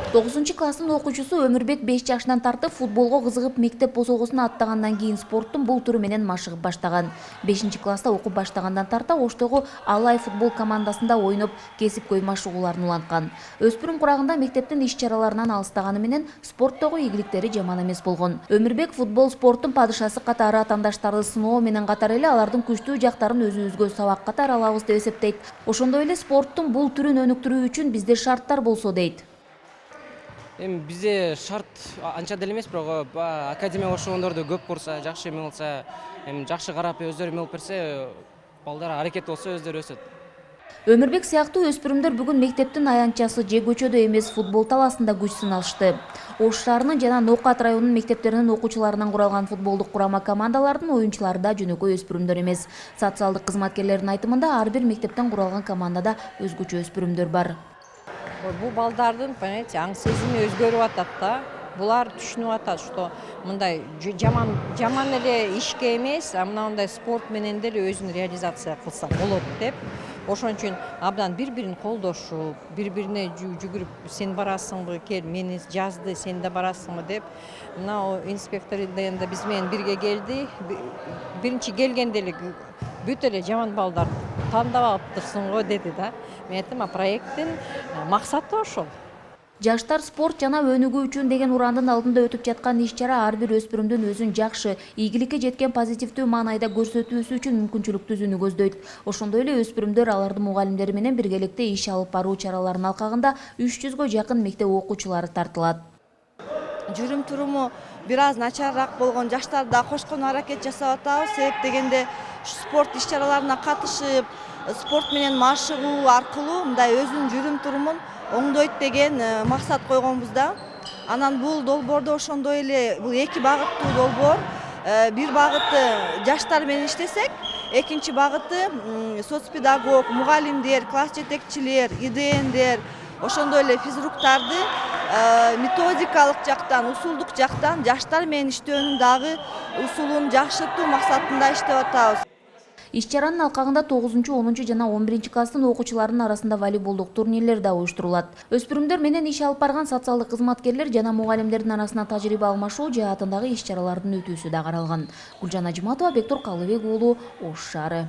9-класстын окуучусу Өмүрбек 5 жашынан тартып футболго кызыгып мектеп босогосуна аттагандан кийин спорттун бул түрү менен машыгып баштаган. 5-класста окуп баштагандан тарта Оштогу Алай футбол командасында ойноп кесипкөй машыгууларын уланткан. Өспүрүм курагында мектептин иш-чараларынан алыстаганы менен спорттогу ийгиликтери жаман эмес болгон. Өмүрбек футбол спорттун падышасы катары атаандаштарды сыноо менен катар эле алардын күчтүү жактарын өзүбүзгө сабак катары алабыз деп эсептейт. Ошондой эле спорттун бул түрүн өнүктүрүү үчүн бизде шарттар болсо дейт. Бізде шарт анча деле эмес, бирок академия ошондорду көп курса, жакшы эме болса, жакшы карап өздөрү эме болуп берсе, балдар аракет болсо өздөрү өсөт. Өмүрбек сыяктуу өспүрүмдөр бүгүн мектептин аянтчасы же көчөдө эмес футбол талаасында күч сыналышты. Ош шаарынын жана Ноокат районунун мектептеринин окуучуларынан куралган футболдук курама командалардын оюнчулары да жөнөкөй өспүрүмдөр эмес. Социалдык кызматкерлердин айтымында ар бир мектептен куралган командада өзгөчө өспүрүмдөр бар. Бул балдардын, понимаете, аң сезими өзгөрүп атат да. Булар түшүнүп атат, что мындай жаман эле ишке эмес, мындай спорт менен деле өзүн реализация кылса болот деп. Ошон үчүн абдан бири-бирин колдошуп, бири-бирине жүгүрүп, сен барасыңбы, кел, мени жазды, сен да барасыңбы деп. Мына инспектор да биз менен бирге келди. Биринчи келгенде эле бүт эле жаман балдар тандап алыптырсың го деди да. Мен айттым, проекттин максаты ошол. Жаштар спорт жана өнүгүү үчүн деген урандын алдында өтүп жаткан иш-чара ар бир өспүрүмдүн өзүн жакшы, ийгиликке жеткен позитивдүү маанайда көрсөтүүсү үчүн мүмкүнчүлүк түзүүнү көздөйт. Ошондой эле өспүрүмдөр алардын мугалимдери менен биргеликте иш алып баруу чараларынын алкагында 300гө жакын мектеп окуучулары тартылат. Жүрүм туруму бир аз начарраак болгон жаштарды да кошкон аракет жасап атабыз. Себеп дегенде спорт иш-чараларына катышып, спорт менен машыгуу аркылуу мындай өзүнүн жүрүм турумун оңдойт деген максат койгонбуз да. Анан бул долбоордо ошондой эле бул эки багыттуу долбоор. Бир багыты жаштар менен иштесек, экинчи багыты соцпедагог, мугалимдер, класс жетекчилер, ИДНдер, ошондой эле физруктарды методикалык жактан, усулдук жактан жаштар менен иштөөнүн дагы усулун жакшыртуу максатында иштеп атабыз. Иш-чаранын алкагында 9-10 жана 11-класстын окуучуларынын арасында волейболдук турнирлер да уюштурулат. Өспүрүмдөр менен иш алып барган социалдык кызматкерлер жана мугалимдердин арасында тажрыйба алмашуу жаатындагы иш-чаралардын өтүүсү да каралган. Гүлжан Ажыматова, Бектур Калыбек уулу, Ош шаары.